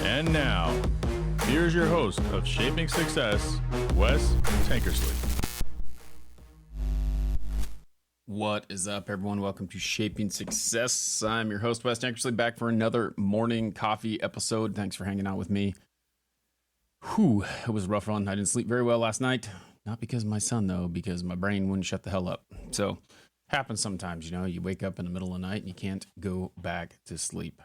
And now, here's your host of Shaping Success, Wes Tankersley. What is up, everyone? Welcome to Shaping Success. I'm your host, Wes Tankersley, back for another morning coffee episode. Thanks for hanging out with me. Whew, it was a rough run. I didn't sleep very well last night. Not because of my son, though, because my brain wouldn't shut the hell up. So, happens sometimes, you know. You wake up in the middle of the night and you can't go back to sleep.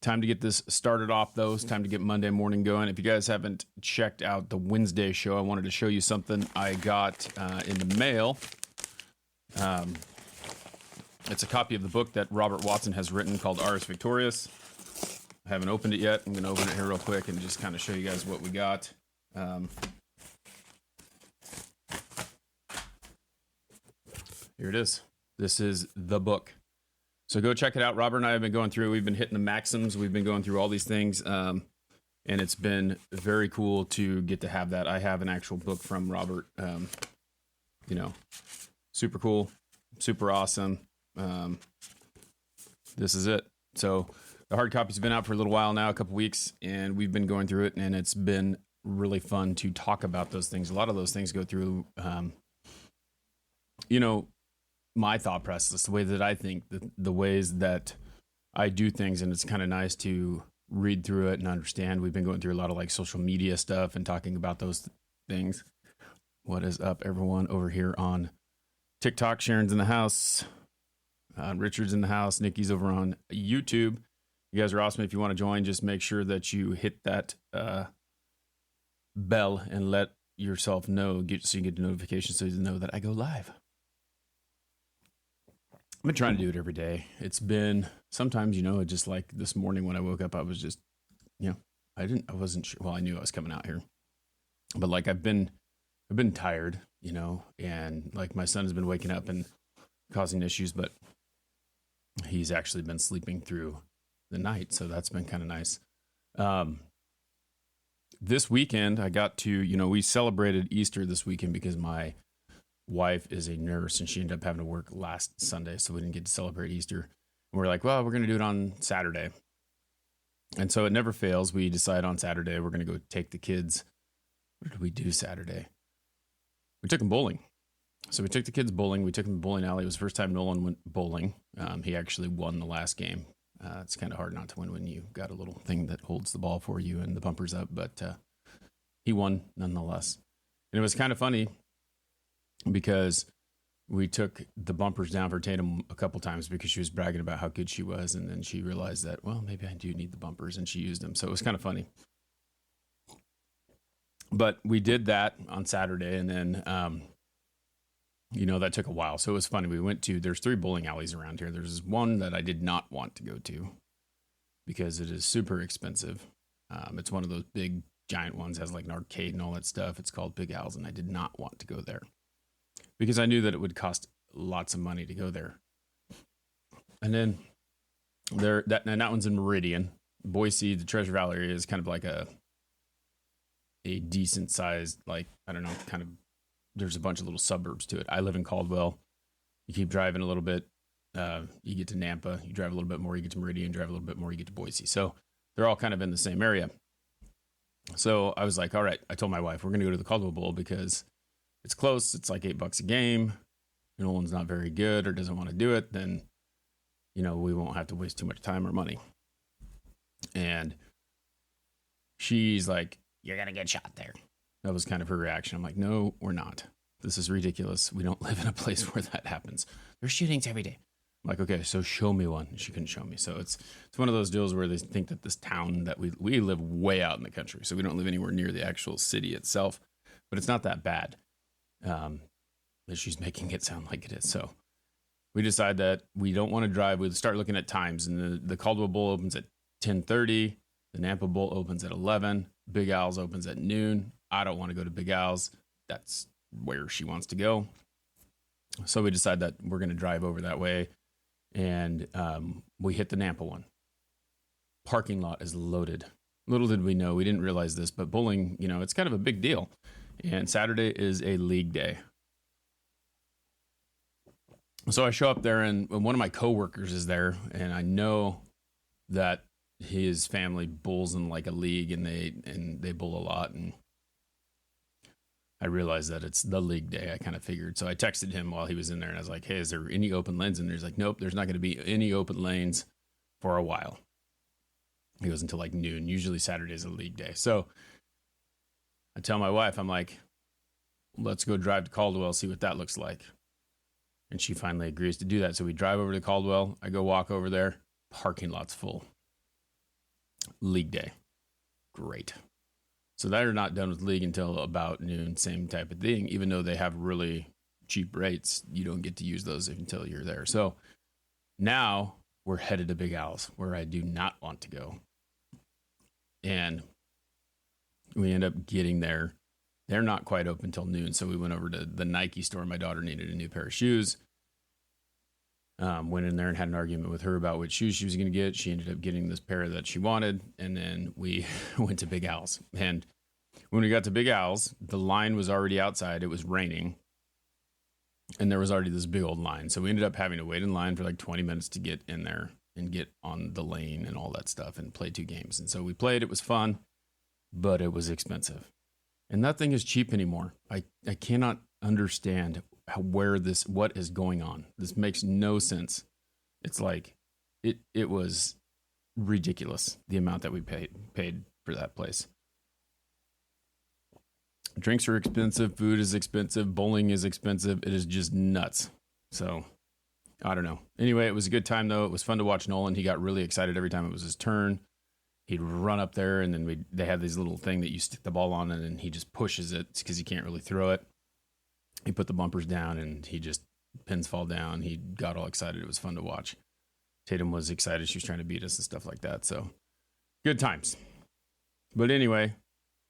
Time to get this started off, though. It's time to get Monday morning going. If you guys haven't checked out the Wednesday show, I wanted to show you something I got in the mail. It's a copy of the book that Robert Watson has written called R is Victorious. I haven't opened it yet. I'm going to open it here real quick and just kind of show you guys what we got. Here it is. This is the book. So go check it out. Robert and I have been going through, we've been hitting the maxims. We've been going through all these things. And it's been very cool to get to have that. I have an actual book from Robert, super cool, super awesome. This is it. So the hard copy's been out for a little while now, a couple weeks, and we've been going through it, and it's been really fun to talk about those things. A lot of those things go through, my thought process, the way that I think, the ways that I do things, and it's kind of nice to read through it and understand. We've been going through a lot of like social media stuff and talking about those things. What is up, everyone, over here on TikTok? Sharon's in the house. Richard's in the house. Nikki's over on YouTube. You guys are awesome. If you want to join, just make sure that you hit that bell and let yourself know, so you get the notification so you know that I go live. I've been trying to do it every day. It's been sometimes, it just like this morning when I woke up, I was just, I wasn't sure. Well, I knew I was coming out here, but like I've been tired, and like my son has been waking up and causing issues, but he's actually been sleeping through the night. So that's been kind of nice. This weekend I got to, we celebrated Easter this weekend because my wife is a nurse and she ended up having to work last Sunday, so we didn't get to celebrate Easter. And we're like, well, we're going to do it on Saturday. And so it never fails. We decide on Saturday we're going to go take the kids. What did we do Saturday? We took them bowling. So we took the kids bowling. We took them to the bowling alley. It was the first time Nolan went bowling. He actually won the last game. It's kind of hard not to win when you got a little thing that holds the ball for you and the bumper's up, but he won nonetheless. And it was kind of funny because we took the bumpers down for Tatum a couple times because she was bragging about how good she was. And then she realized that, well, maybe I do need the bumpers, and she used them. So it was kind of funny. But we did that on Saturday, and then, that took a while. So it was funny. There's 3 bowling alleys around here. There's one that I did not want to go to because it is super expensive. It's one of those big giant ones, has like an arcade and all that stuff. It's called Big Al's, and I did not want to go there because I knew that it would cost lots of money to go there. And then that one's in Meridian. Boise, the Treasure Valley area is kind of like a decent sized, like, I don't know, kind of, there's a bunch of little suburbs to it. I live in Caldwell. You keep driving a little bit, you get to Nampa. You drive a little bit more, you get to Meridian. Drive a little bit more, you get to Boise. So they're all kind of in the same area. So I was like, all right, I told my wife, we're going to go to the Caldwell Bowl because it's close. It's like $8 a game. Nolan's not very good or doesn't want to do it. Then, we won't have to waste too much time or money. And she's like, you're going to get shot there. That was kind of her reaction. I'm like, no, we're not. This is ridiculous. We don't live in a place where that happens. There's shootings every day. I'm like, okay, so show me one. She couldn't show me. So it's one of those deals where they think that this town that we live way out in the country. So we don't live anywhere near the actual city itself, but it's not that bad. But she's making it sound like it is. So we decide that we don't want to drive. We start looking at times, and the Caldwell Bowl opens at 10:30. The Nampa Bowl opens at 11. Big Al's opens at noon. I don't want to go to Big Al's. That's where she wants to go. So we decide that we're going to drive over that way. And we hit the Nampa one. Parking lot is loaded. Little did we know, we didn't realize this, but bowling, it's kind of a big deal. And Saturday is a league day. So I show up there, and one of my coworkers is there, and I know that his family bulls in like a league, and they bull a lot. And I realized that it's the league day. I kind of figured. So I texted him while he was in there, and I was like, hey, is there any open lanes? And he's like, nope, there's not going to be any open lanes for a while. He goes until like noon. Usually Saturday is a league day. So I tell my wife, I'm like, let's go drive to Caldwell, see what that looks like. And she finally agrees to do that. So we drive over to Caldwell. I go walk over there. Parking lot's full. League day. Great. So they're not done with league until about noon, same type of thing. Even though they have really cheap rates, you don't get to use those until you're there. So now we're headed to Big Al's, where I do not want to go. And we end up getting there. They're not quite open until noon. So we went over to the Nike store. My daughter needed a new pair of shoes. Went in there and had an argument with her about which shoes she was going to get. She ended up getting this pair that she wanted. And then we went to Big Al's. And when we got to Big Al's, the line was already outside. It was raining. And there was already this big old line. So we ended up having to wait in line for like 20 minutes to get in there and get on the lane and all that stuff and play 2 games. And so we played. It was fun, but it was expensive. And nothing is cheap anymore. I cannot understand what is going on. This makes no sense. It's like it was ridiculous, the amount that we paid for that place. Drinks are expensive, food is expensive, bowling is expensive. It is just nuts. So I don't know. Anyway, it was a good time though. It was fun to watch Nolan. He got really excited every time it was his turn. He'd run up there, and then they had this little thing that you stick the ball on, and then he just pushes it because he can't really throw it. He put the bumpers down, and pins fall down. He got all excited. It was fun to watch. Tatum was excited. She was trying to beat us and stuff like that. So good times. But anyway,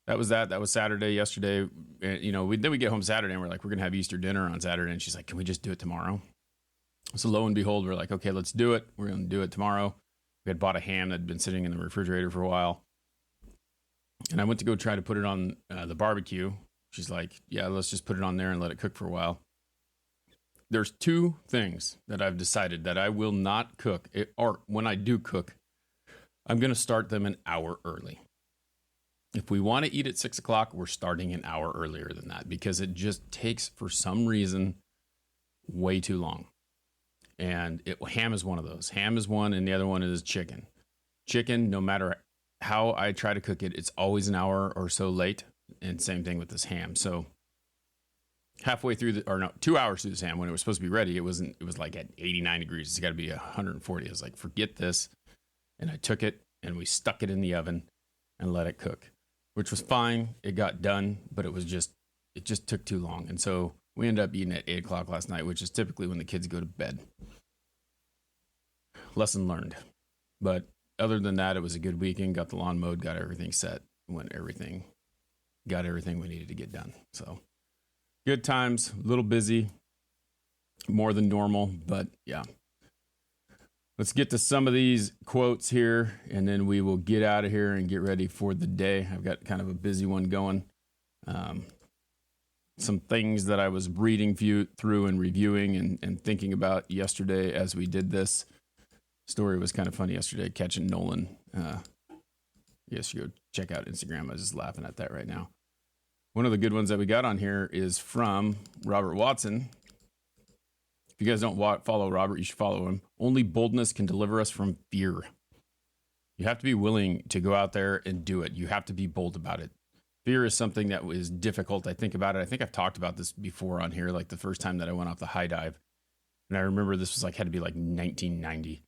that was that. That was Saturday. Yesterday, then we get home Saturday, and we're like, we're going to have Easter dinner on Saturday. And she's like, can we just do it tomorrow? So lo and behold, we're like, okay, let's do it. We're going to do it tomorrow. We had bought a ham that had been sitting in the refrigerator for a while. And I went to go try to put it on the barbecue. She's like, yeah, let's just put it on there and let it cook for a while. There's 2 things that I've decided that I will not cook. Or when I do cook, I'm going to start them an hour early. If we want to eat at 6 o'clock, we're starting an hour earlier than that because it just takes, for some reason, way too long. And ham is one of those. Ham is one, and the other one is chicken. Chicken, no matter how I try to cook it, it's always an hour or so late. And same thing with this ham. So halfway through 2 hours through this ham, when it was supposed to be ready, it was like at 89 degrees. It's got to be 140. I was like, forget this. And I took it, and we stuck it in the oven and let it cook, which was fine. It got done, but it just took too long. And so we ended up eating at 8 o'clock last night, which is typically when the kids go to bed. Lesson learned. But other than that, it was a good weekend. Got the lawn mowed, got everything set, got everything we needed to get done. So good times, a little busy, more than normal, but yeah. Let's get to some of these quotes here, and then we will get out of here and get ready for the day. I've got kind of a busy one going. Some things that I was reading through and reviewing and thinking about yesterday as we did this. Story was kind of funny yesterday, catching Nolan. Yes, you go check out Instagram. I was just laughing at that right now. One of the good ones that we got on here is from Robert Watson. If you guys don't follow Robert, you should follow him. Only boldness can deliver us from fear. You have to be willing to go out there and do it. You have to be bold about it. Fear is something that was difficult. I think about it. I think I've talked about this before on here, like the first time that I went off the high dive. And I remember this was had to be like 1990,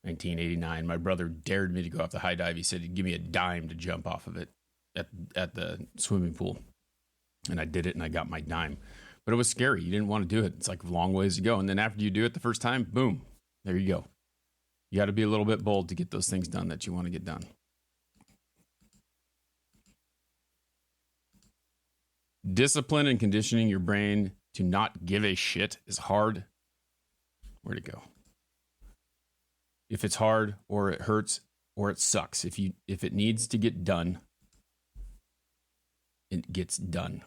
1989. My brother dared me to go off the high dive. He said he'd give me a dime to jump off of it at the swimming pool. And I did it, and I got my dime. But it was scary. You didn't want to do it. It's like a long ways to go. And then after you do it the first time, boom, there you go. You got to be a little bit bold to get those things done that you want to get done. Discipline and conditioning your brain to not give a shit is hard. Where'd it go? If it's hard or it hurts or it sucks, if it needs to get done, it gets done.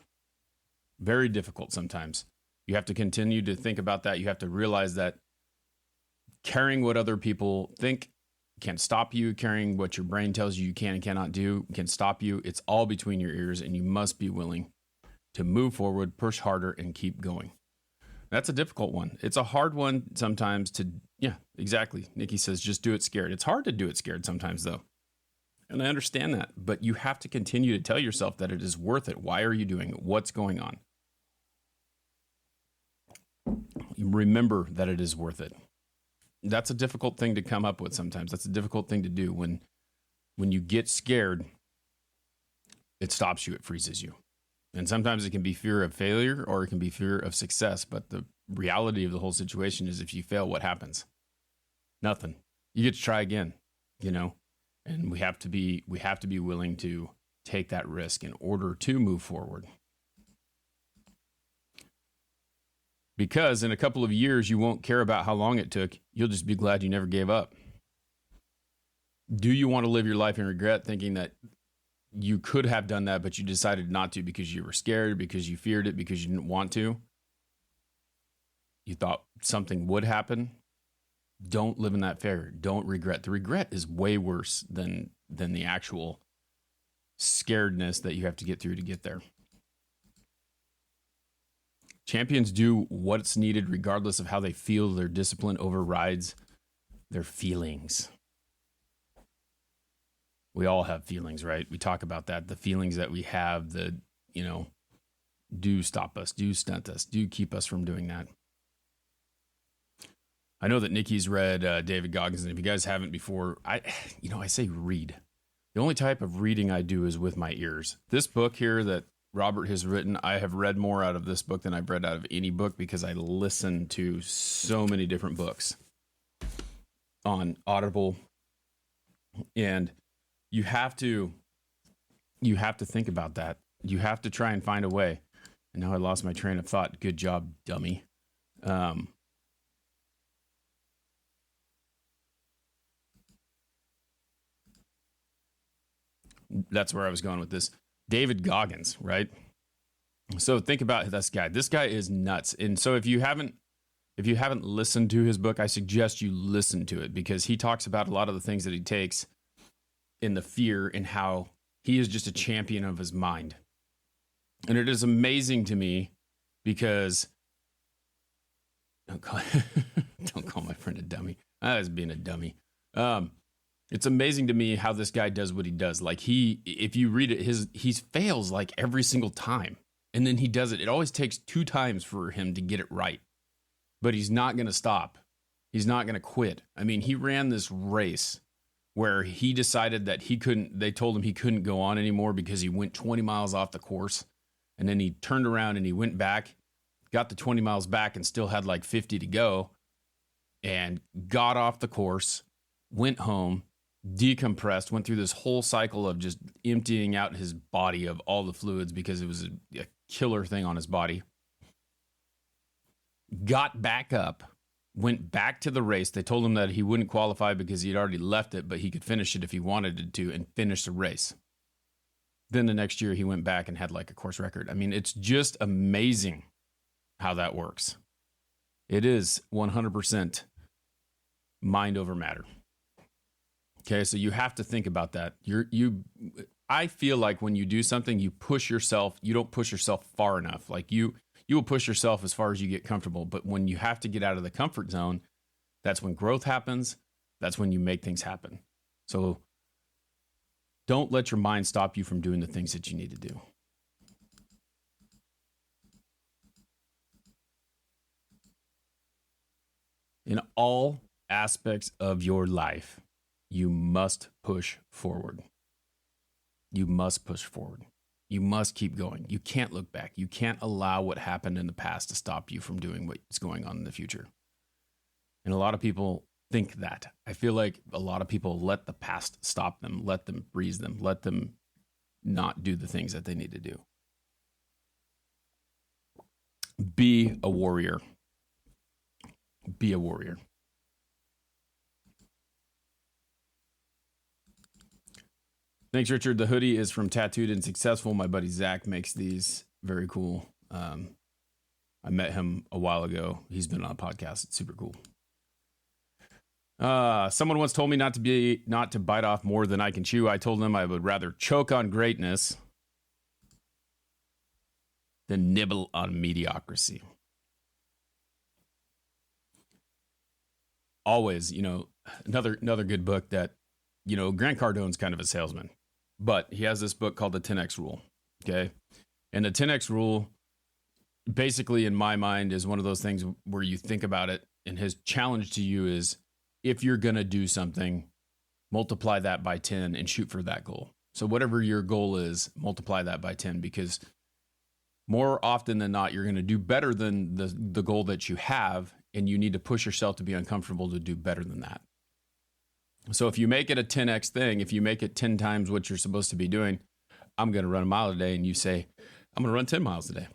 Very difficult sometimes. You have to continue to think about that. You have to realize that caring what other people think can't stop you carrying what your brain tells you can and cannot do. Can stop you. It's all between your ears, and you must be willing to move forward, push harder, and keep going. That's a difficult one. It's a hard one sometimes to, yeah, exactly. Nikki says, just do it scared. It's hard to do it scared sometimes, though. And I understand that, but you have to continue to tell yourself that it is worth it. Why are you doing it? What's going on? Remember that it is worth it. That's a difficult thing to come up with sometimes. That's a difficult thing to do. When you get scared, it stops you. It freezes you. And sometimes it can be fear of failure or it can be fear of success. But the reality of the whole situation is if you fail, what happens? Nothing. You get to try again, and we have to be willing to take that risk in order to move forward. Because in a couple of years, you won't care about how long it took. You'll just be glad you never gave up. Do you want to live your life in regret, thinking that you could have done that, but you decided not to because you were scared, because you feared it, because you didn't want to? You thought something would happen? Don't live in that fear. Don't regret. The regret is way worse than the actual scaredness that you have to get through to get there. Champions do what's needed regardless of how they feel. Their discipline overrides their feelings. We all have feelings, right? We talk about that. The feelings that we have that, do stop us, do stunt us, do keep us from doing that. I know that Nikki's read David Goggins, and if you guys haven't before, I say read. The only type of reading I do is with my ears. This book here that Robert has written, I have read more out of this book than I've read out of any book because I listen to so many different books on Audible. And you have to think about that. You have to try and find a way. And now I lost my train of thought. Good job, dummy. That's where I was going with this. David Goggins, right? So think about this guy. This guy is nuts. And so if you haven't listened to his book, I suggest you listen to it because he talks about a lot of the things that he takes in the fear and how he is just a champion of his mind. And it is amazing to me because don't call my friend a dummy. I was being a dummy. It's amazing to me how this guy does what he does. Like if you read it, he fails like every single time. And then he does it. It always takes 2 times for him to get it right. But he's not going to stop. He's not going to quit. I mean, he ran this race where he decided that they told him he couldn't go on anymore because he went 20 miles off the course. And then he turned around and he went back, got the 20 miles back and still had like 50 to go and got off the course, went home, decompressed, went through this whole cycle of just emptying out his body of all the fluids because it was a killer thing on his body. Got back up, went back to the race. They told him that he wouldn't qualify because he had already left it, but he could finish it if he wanted to and finish the race. Then the next year he went back and had like a course record. I mean, it's just amazing how that works. It is 100% mind over matter. Okay, so you have to think about that. I feel like when you do something, you push yourself. You don't push yourself far enough. Like you will push yourself as far as you get comfortable. But when you have to get out of the comfort zone, that's when growth happens. That's when you make things happen. So don't let your mind stop you from doing the things that you need to do. In all aspects of your life, you must push forward. You must push forward. You must keep going. You can't look back. You can't allow what happened in the past to stop you from doing what's going on in the future. And a lot of people think that. I feel like a lot of people let the past stop them, let them freeze them, let them not do the things that they need to do. Be a warrior. Be a warrior. Thanks, Richard. The hoodie is from Tattooed and Successful. My buddy Zach makes these. Very cool. I met him a while ago. He's been on a podcast. It's super cool. Someone once told me not to bite off more than I can chew. I told them I would rather choke on greatness than nibble on mediocrity. Always, another good book that, Grant Cardone's kind of a salesman, but he has this book called the 10X Rule. Okay. And the 10X Rule, basically, in my mind, is one of those things where you think about it, and his challenge to you is, if you're going to do something, multiply that by 10 and shoot for that goal. So whatever your goal is, multiply that by 10, because more often than not, you're going to do better than the goal that you have, and you need to push yourself to be uncomfortable to do better than that. So if you make it a 10X thing, if you make it 10 times what you're supposed to be doing, I'm going to run a mile a day, and you say, I'm going to run 10 miles a day.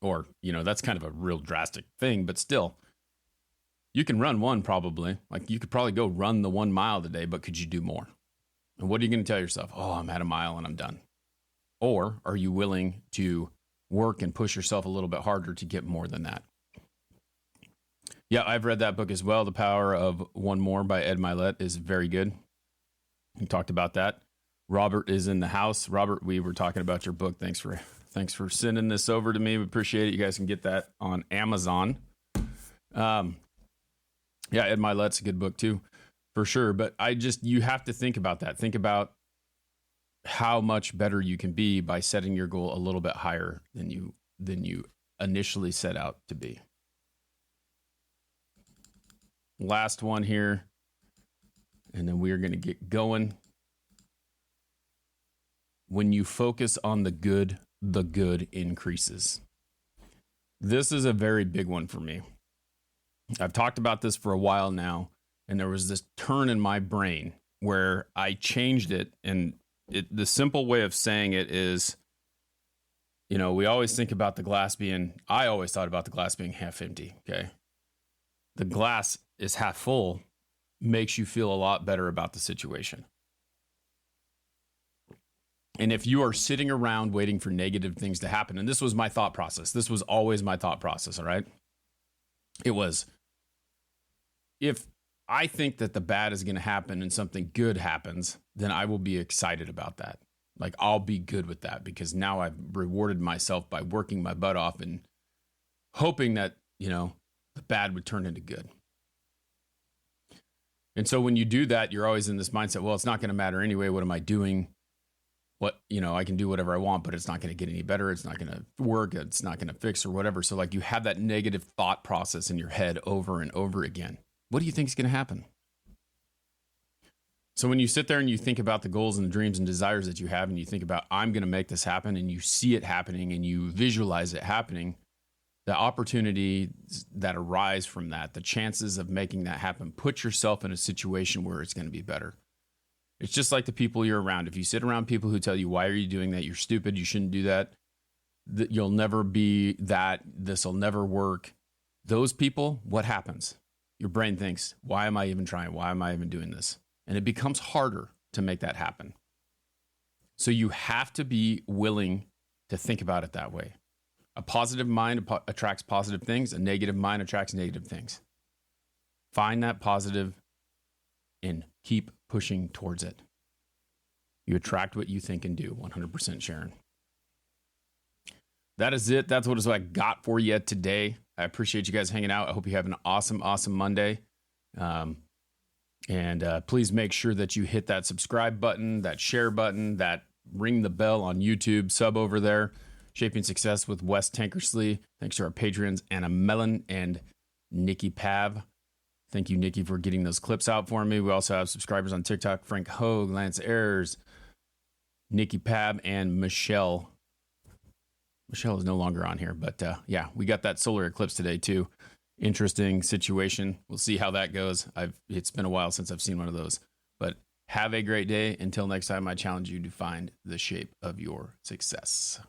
Or, that's kind of a real drastic thing, but still, you can run one probably. Like, you could probably go run the 1 mile a day, but could you do more? And what are you going to tell yourself? Oh, I'm at a mile and I'm done. Or are you willing to work and push yourself a little bit harder to get more than that? Yeah, I've read that book as well. The Power of One More by Ed Milet is very good. We talked about that. Robert is in the house. Robert, we were talking about your book. Thanks for sending this over to me. We appreciate it. You guys can get that on Amazon. Yeah, Ed Milet's a good book too, for sure. But you have to think about that. Think about how much better you can be by setting your goal a little bit higher than you initially set out to be. Last one here, and then we are going to get going. When you focus on the good increases. This is a very big one for me. I've talked about this for a while now, and there was this turn in my brain where I changed it, and the simple way of saying it is, we always think about I always thought about the glass being half empty, okay? The glass is half full, makes you feel a lot better about the situation. And if you are sitting around waiting for negative things to happen, and this was my thought process, this was always my thought process, all right? It was, if I think that the bad is going to happen and something good happens, then I will be excited about that. Like, I'll be good with that, because now I've rewarded myself by working my butt off and hoping that, the bad would turn into good. And so when you do that, you're always in this mindset, well, it's not going to matter anyway. What am I doing? I can do whatever I want, but it's not going to get any better. It's not going to work. It's not going to fix or whatever. So like, you have that negative thought process in your head over and over again. What do you think is going to happen? So when you sit there and you think about the goals and the dreams and desires that you have, and you think about, I'm going to make this happen, and you see it happening and you visualize it happening, the opportunities that arise from that, the chances of making that happen, put yourself in a situation where it's going to be better. It's just like the people you're around. If you sit around people who tell you, why are you doing that? You're stupid. You shouldn't do that. You'll never be that. This will never work. Those people, what happens? Your brain thinks, why am I even trying? Why am I even doing this? And it becomes harder to make that happen. So you have to be willing to think about it that way. A positive mind attracts positive things. A negative mind attracts negative things. Find that positive and keep pushing towards it. You attract what you think and do. 100% Sharon. That is it. That's what I got for you today. I appreciate you guys hanging out. I hope you have an awesome Monday. And please make sure that you hit that subscribe button, that share button, that ring the bell on YouTube, sub over there. Shaping Success with Wes Tankersley. Thanks to our patrons, Anna Mellon and Nikki Pav. Thank you, Nikki, for getting those clips out for me. We also have subscribers on TikTok, Frank Hogue, Lance Ayers, Nikki Pav, and Michelle. Michelle is no longer on here, but yeah, we got that solar eclipse today too. Interesting situation. We'll see how that goes. It's been a while since I've seen one of those, but have a great day. Until next time, I challenge you to find the shape of your success.